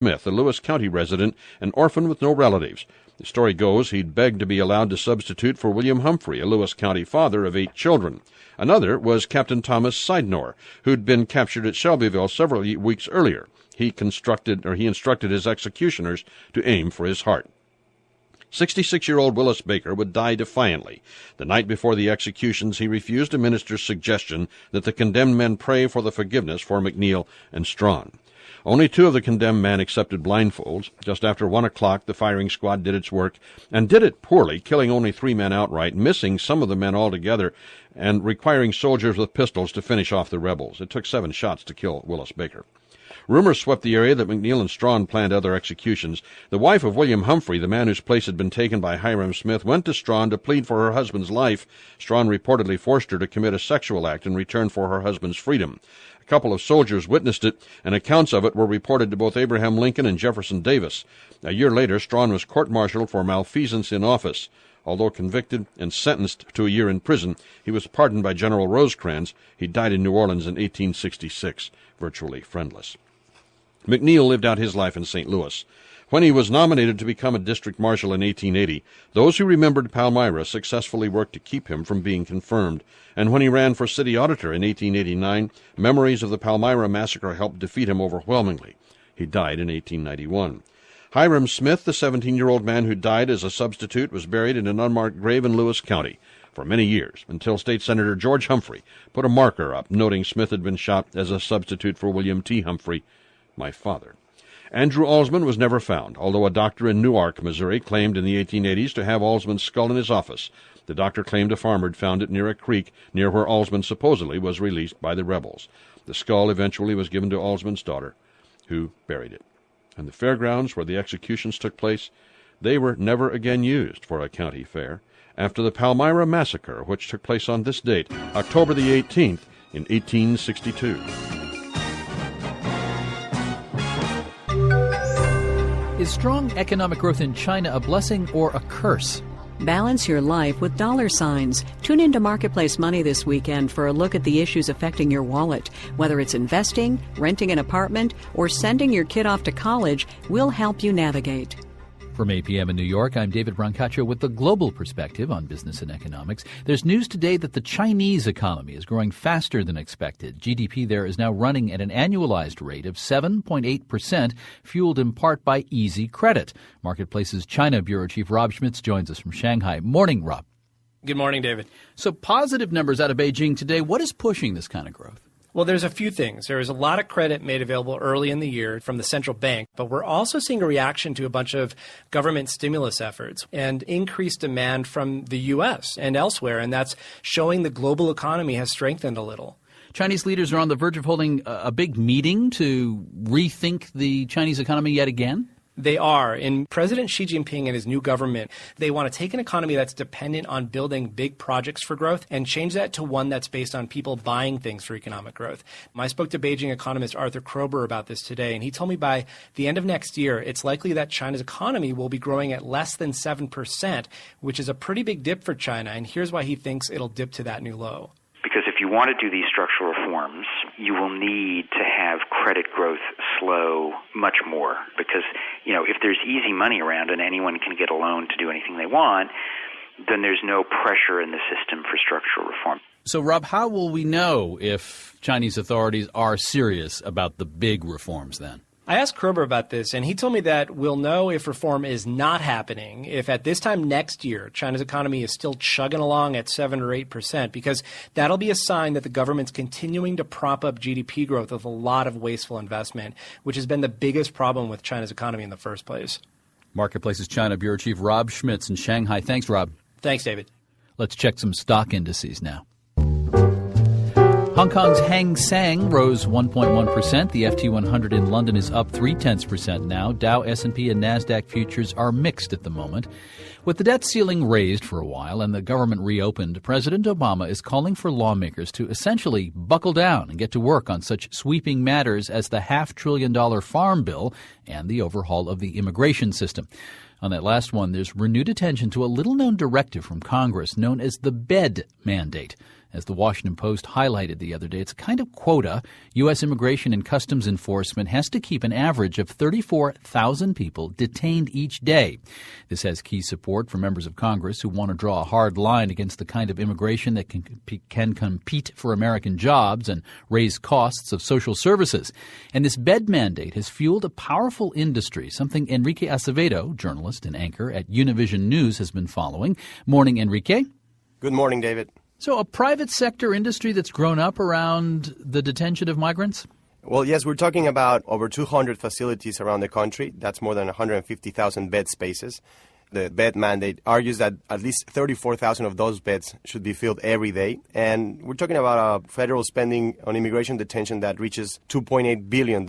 Smith, a Lewis County resident, an orphan with no relatives. The story goes he'd begged to be allowed to substitute for William Humphrey, a Lewis County father of 8 children. Another was Captain Thomas Sidnor, who'd been captured at Shelbyville several weeks earlier. He instructed his executioners to aim for his heart. 66-year-old Willis Baker would die defiantly. The night before the executions, he refused a minister's suggestion that the condemned men pray for the forgiveness for McNeil and Strawn. Only 2 of the condemned men accepted blindfolds. Just after 1 o'clock, the firing squad did its work, and did it poorly, killing only 3 men outright, missing some of the men altogether, and requiring soldiers with pistols to finish off the rebels. It took 7 shots to kill Willis Baker. Rumors swept the area that McNeil and Strawn planned other executions. The wife of William Humphrey, the man whose place had been taken by Hiram Smith, went to Strawn to plead for her husband's life. Strawn reportedly forced her to commit a sexual act in return for her husband's freedom. A couple of soldiers witnessed it, and accounts of it were reported to both Abraham Lincoln and Jefferson Davis. A year later, Strawn was court-martialed for malfeasance in office. Although convicted and sentenced to a year in prison, he was pardoned by General Rosecrans. He died in New Orleans in 1866, virtually friendless. McNeil lived out his life in St. Louis. When he was nominated to become a district marshal in 1880, those who remembered Palmyra successfully worked to keep him from being confirmed. And when he ran for city auditor in 1889, memories of the Palmyra massacre helped defeat him overwhelmingly. He died in 1891. Hiram Smith, the 17-year-old man who died as a substitute, was buried in an unmarked grave in Lewis County for many years, until State Senator George Humphrey put a marker up noting Smith had been shot as a substitute for William T. Humphrey, my father. Andrew Alsman was never found, although a doctor in Newark, Missouri, claimed in the 1880s to have Alsman's skull in his office. The doctor claimed a farmer had found it near a creek near where Alsman supposedly was released by the rebels. The skull eventually was given to Alsman's daughter, who buried it. And the fairgrounds where the executions took place, they were never again used for a county fair after the Palmyra Massacre, which took place on this date, October the 18th, in 1862. Is strong economic growth in China a blessing or a curse? Balance your life with dollar signs. Tune into Marketplace Money this weekend for a look at the issues affecting your wallet. Whether it's investing, renting an apartment, or sending your kid off to college, we'll help you navigate. From 8 p.m. in New York, I'm David Brancaccio with the global perspective on business and economics. There's news today that the Chinese economy is growing faster than expected. GDP there is now running at an annualized rate of 7.8%, fueled in part by easy credit. Marketplace's China Bureau Chief Rob Schmitz joins us from Shanghai. Morning, Rob. Good morning, David. So positive numbers out of Beijing today. What is pushing this kind of growth? Well, there's a few things. There is a lot of credit made available early in the year from the central bank, but we're also seeing a reaction to a bunch of government stimulus efforts and increased demand from the U.S. and elsewhere, and that's showing the global economy has strengthened a little. Chinese leaders are on the verge of holding a big meeting to rethink the Chinese economy yet again? They are. In President Xi Jinping and his new government, they want to take an economy that's dependent on building big projects for growth and change that to one that's based on people buying things for economic growth. I spoke to Beijing economist Arthur Krober about this today, and he told me by the end of next year, it's likely that China's economy will be growing at less than 7%, which is a pretty big dip for China, and here's why he thinks it'll dip to that new low. Because if you want to do these structural reforms, you will need to have credit growth slow much more. Because, if there's easy money around and anyone can get a loan to do anything they want, then there's no pressure in the system for structural reform. So, Rob, how will we know if Chinese authorities are serious about the big reforms then? I asked Krober about this, and he told me that we'll know if reform is not happening if at this time next year China's economy is still chugging along at 7 or 8%, because that'll be a sign that the government's continuing to prop up GDP growth with a lot of wasteful investment, which has been the biggest problem with China's economy in the first place. Marketplace's China Bureau Chief Rob Schmitz in Shanghai. Thanks, Rob. Thanks, David. Let's check some stock indices now. Hong Kong's Hang Seng rose 1.1%. The FT 100 in London is up 0.3% now. Dow, S&P, and NASDAQ futures are mixed at the moment. With the debt ceiling raised for a while and the government reopened, President Obama is calling for lawmakers to essentially buckle down and get to work on such sweeping matters as the $500 billion farm bill and the overhaul of the immigration system. On that last one, there's renewed attention to a little-known directive from Congress known as the bed mandate. As the Washington Post highlighted the other day, it's a kind of quota. U.S. Immigration and Customs Enforcement has to keep an average of 34,000 people detained each day. This has key support from members of Congress who want to draw a hard line against the kind of immigration that can compete for American jobs and raise costs of social services. And this bed mandate has fueled a powerful industry, something Enrique Acevedo, journalist and anchor at Univision News, has been following. Morning, Enrique. Good morning, David. So a private sector industry that's grown up around the detention of migrants? Well, yes, we're talking about over 200 facilities around the country. That's more than 150,000 bed spaces. The bed mandate argues that at least 34,000 of those beds should be filled every day. And we're talking about a federal spending on immigration detention that reaches $2.8 billion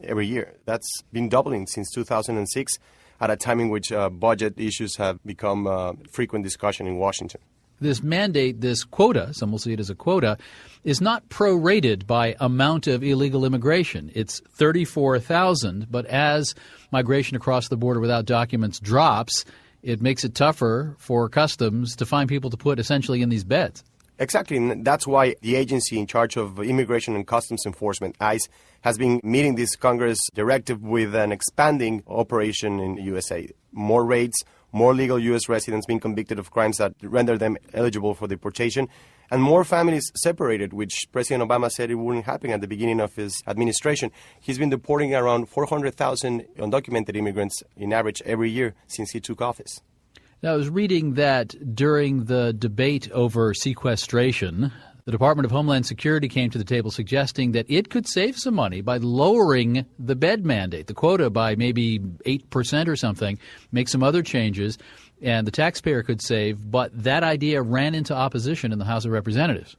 every year. That's been doubling since 2006, at a time in which budget issues have become frequent discussion in Washington. This mandate, this quota, some will see it as a quota, is not prorated by amount of illegal immigration. It's 34,000, but as migration across the border without documents drops, it makes it tougher for customs to find people to put essentially in these beds. Exactly, and that's why the agency in charge of Immigration and Customs Enforcement, ICE, has been meeting this Congress directive with an expanding operation in the USA. More raids, more legal U.S. residents being convicted of crimes that render them eligible for deportation, and more families separated, which President Obama said it wouldn't happen at the beginning of his administration. He's been deporting around 400,000 undocumented immigrants in average every year since he took office. Now, I was reading that during the debate over sequestration, the Department of Homeland Security came to the table suggesting that it could save some money by lowering the bed mandate, the quota, by maybe 8% or something, make some other changes, and the taxpayer could save. But that idea ran into opposition in the House of Representatives.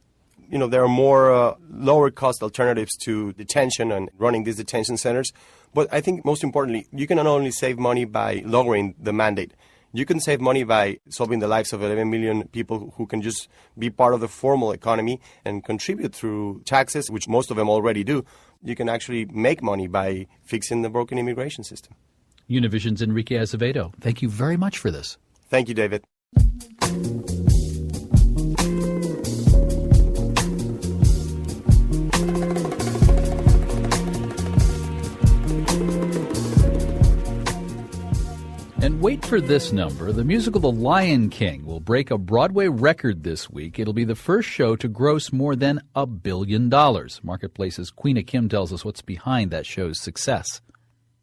You know, there are more lower-cost alternatives to detention and running these detention centers. But I think most importantly, you can not only save money by lowering the mandate, you can save money by solving the lives of 11 million people who can just be part of the formal economy and contribute through taxes, which most of them already do. You can actually make money by fixing the broken immigration system. Univision's Enrique Acevedo, thank you very much for this. Thank you, David. And wait for this number. The musical The Lion King will break a Broadway record this week. It'll be the first show to gross more than $1 billion. Marketplace's Queena Kim tells us what's behind that show's success.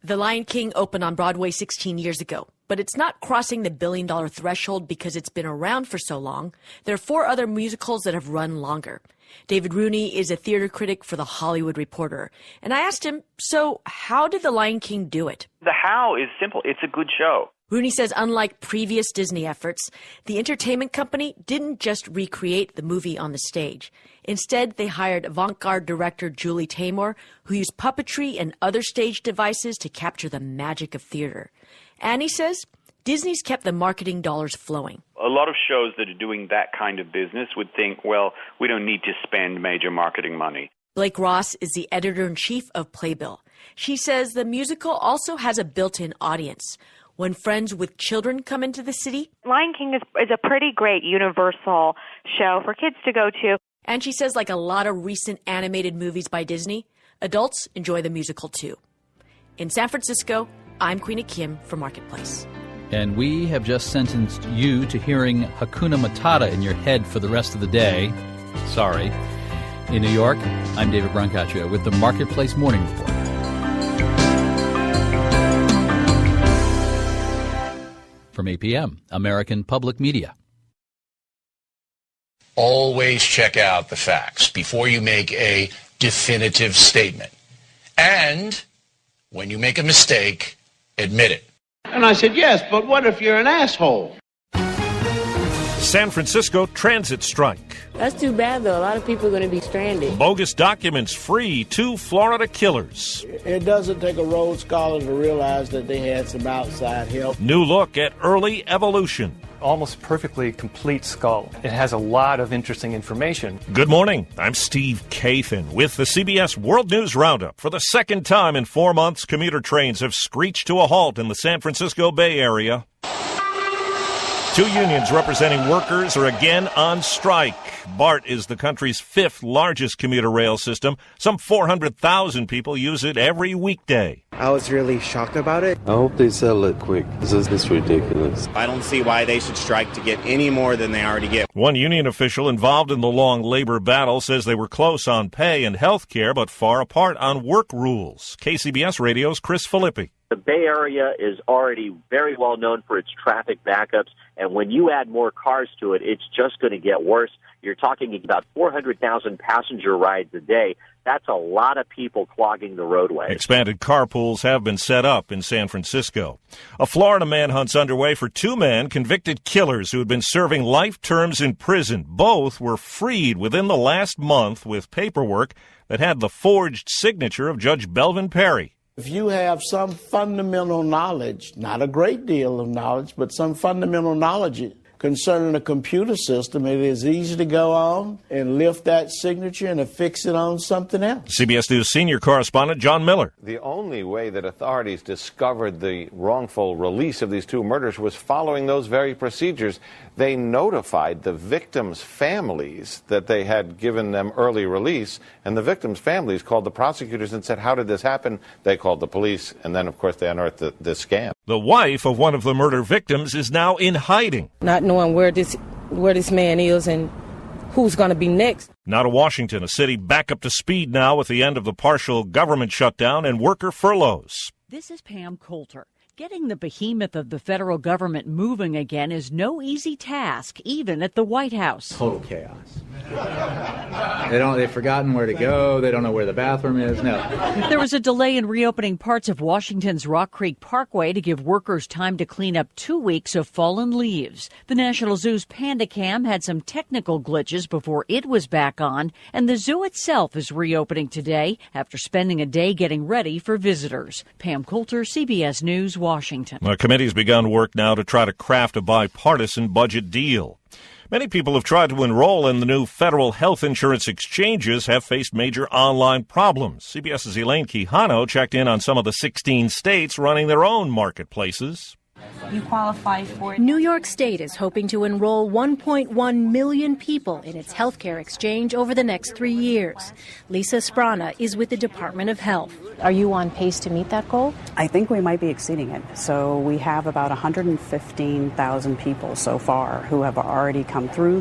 The Lion King opened on Broadway 16 years ago, but it's not crossing the $1 billion threshold because it's been around for so long. There are 4 other musicals that have run longer. David Rooney is a theater critic for The Hollywood Reporter, and I asked him, so how did The Lion King do it? The how is simple. It's a good show. Rooney says unlike previous Disney efforts, the entertainment company didn't just recreate the movie on the stage. Instead, they hired avant-garde director Julie Taymor, who used puppetry and other stage devices to capture the magic of theater. And he says Disney's kept the marketing dollars flowing. A lot of shows that are doing that kind of business would think, well, we don't need to spend major marketing money. Blake Ross is the editor-in-chief of Playbill. She says the musical also has a built-in audience. When friends with children come into the city, Lion King is a pretty great universal show for kids to go to. And she says, like a lot of recent animated movies by Disney, adults enjoy the musical too. In San Francisco, I'm Queena Kim for Marketplace. And we have just sentenced you to hearing Hakuna Matata in your head for the rest of the day. Sorry. In New York, I'm David Brancaccio with the Marketplace Morning Report. From APM, American Public Media. Always check out the facts before you make a definitive statement. And when you make a mistake, admit it. And I said, yes, but what if you're an asshole? San Francisco transit strike. That's too bad, though. A lot of people are going to be stranded. Bogus documents free 2 Florida killers. It doesn't take a Rhodes Scholar to realize that they had some outside help. New look at early evolution. Almost perfectly complete skull. It has a lot of interesting information. Good morning. I'm Steve Kathan with the CBS World News Roundup. For the second time in 4 months, commuter trains have screeched to a halt in the San Francisco Bay Area. 2 unions representing workers are again on strike. BART is the country's 5th largest commuter rail system. Some 400,000 people use it every weekday. I was really shocked about it. I hope they settle it quick. This is ridiculous. I don't see why they should strike to get any more than they already get. One union official involved in the long labor battle says they were close on pay and health care, but far apart on work rules. KCBS Radio's Chris Filippi. The Bay Area is already very well known for its traffic backups, and when you add more cars to it, it's just going to get worse. You're talking about 400,000 passenger rides a day. That's a lot of people clogging the roadway. Expanded carpools have been set up in San Francisco. A Florida manhunt's underway for 2 men, convicted killers who had been serving life terms in prison. Both were freed within the last month with paperwork that had the forged signature of Judge Belvin Perry. If you have some fundamental knowledge, not a great deal of knowledge, but some fundamental knowledge concerning a computer system, it is easy to go on and lift that signature and affix it on something else. CBS News senior correspondent John Miller. The only way that authorities discovered the wrongful release of these 2 murders was following those very procedures. They notified the victims' families that they had given them early release, and the victims' families called the prosecutors and said, "How did this happen?" They called the police, and then, of course, they unearthed the scam. The wife of one of the murder victims is now in hiding. Not knowing where this man is and who's going to be next. Now to Washington, a city back up to speed now with the end of the partial government shutdown and worker furloughs. This is Pam Coulter. Getting the behemoth of the federal government moving again is no easy task, even at the White House. Total chaos. They've forgotten where to go. They don't know where the bathroom is. No. There was a delay in reopening parts of Washington's Rock Creek Parkway to give workers time to clean up 2 weeks of fallen leaves. The National Zoo's Panda Cam had some technical glitches before it was back on, and the zoo itself is reopening today after spending a day getting ready for visitors. Pam Coulter, CBS News, Washington. The committee's begun work now to try to craft a bipartisan budget deal. Many people have tried to enroll in the new federal health insurance exchanges have faced major online problems. CBS's Elaine Quijano checked in on some of the 16 states running their own marketplaces. You qualify for. New York State is hoping to enroll 1.1 million people in its healthcare exchange over the next 3 years. Lisa Sprana is with the Department of Health. Are you on pace to meet that goal? I think we might be exceeding it. So we have about 115,000 people so far who have already come through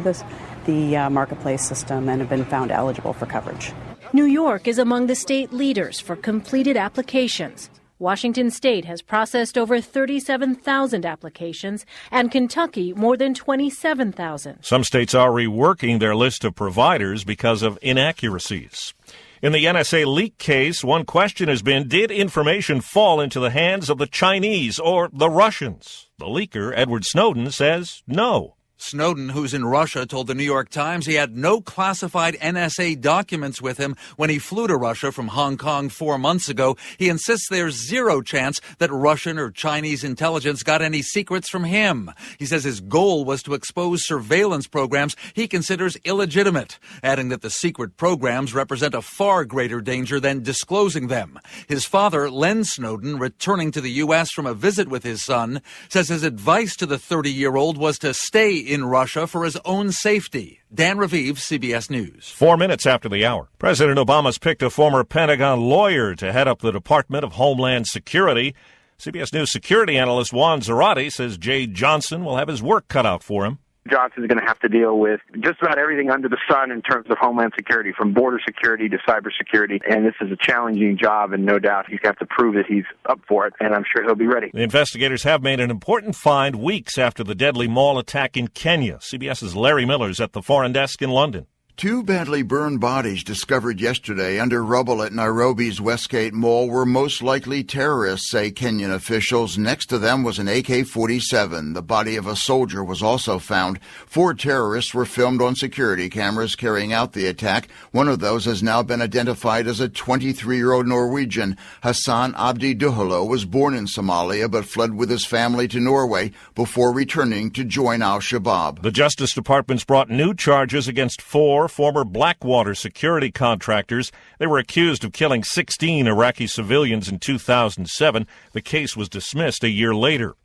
the marketplace system and have been found eligible for coverage. New York is among the state leaders for completed applications. Washington State has processed over 37,000 applications, and Kentucky more than 27,000. Some states are reworking their list of providers because of inaccuracies. In the NSA leak case, one question has been, did information fall into the hands of the Chinese or the Russians? The leaker, Edward Snowden, says no. Snowden, who's in Russia, told the New York Times he had no classified NSA documents with him when he flew to Russia from Hong Kong 4 months ago. He insists there's zero chance that Russian or Chinese intelligence got any secrets from him. He says his goal was to expose surveillance programs he considers illegitimate, adding that the secret programs represent a far greater danger than disclosing them. His father, Len Snowden, returning to the U.S. from a visit with his son, says his advice to the 30-year-old was to stay in Russia for his own safety. Dan Raviv, CBS News. 4 minutes after the hour, President Obama's picked a former Pentagon lawyer to head up the Department of Homeland Security. CBS News security analyst Juan Zarate says Jay Johnson will have his work cut out for him. Johnson's going to have to deal with just about everything under the sun in terms of homeland security, from border security to cybersecurity. And this is a challenging job, and no doubt he's got to prove that he's up for it, and I'm sure he'll be ready. The investigators have made an important find weeks after the deadly mall attack in Kenya. CBS's Larry Miller's at the foreign desk in London. Two badly burned bodies discovered yesterday under rubble at Nairobi's Westgate Mall were most likely terrorists, say Kenyan officials. Next to them was an AK-47. The body of a soldier was also found. 4 terrorists were filmed on security cameras carrying out the attack. One of those has now been identified as a 23-year-old Norwegian. Hassan Abdi Duhalo was born in Somalia but fled with his family to Norway before returning to join al-Shabaab. The Justice Department's brought new charges against 4 former Blackwater security contractors. They were accused of killing 16 Iraqi civilians in 2007. The case was dismissed a year later.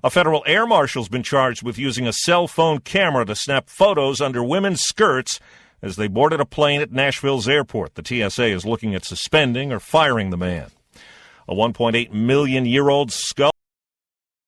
A federal air marshal's been charged with using a cell phone camera to snap photos under women's skirts as they boarded a plane at Nashville's airport. The TSA is looking at suspending or firing the man. A 1.8 million-year-old skull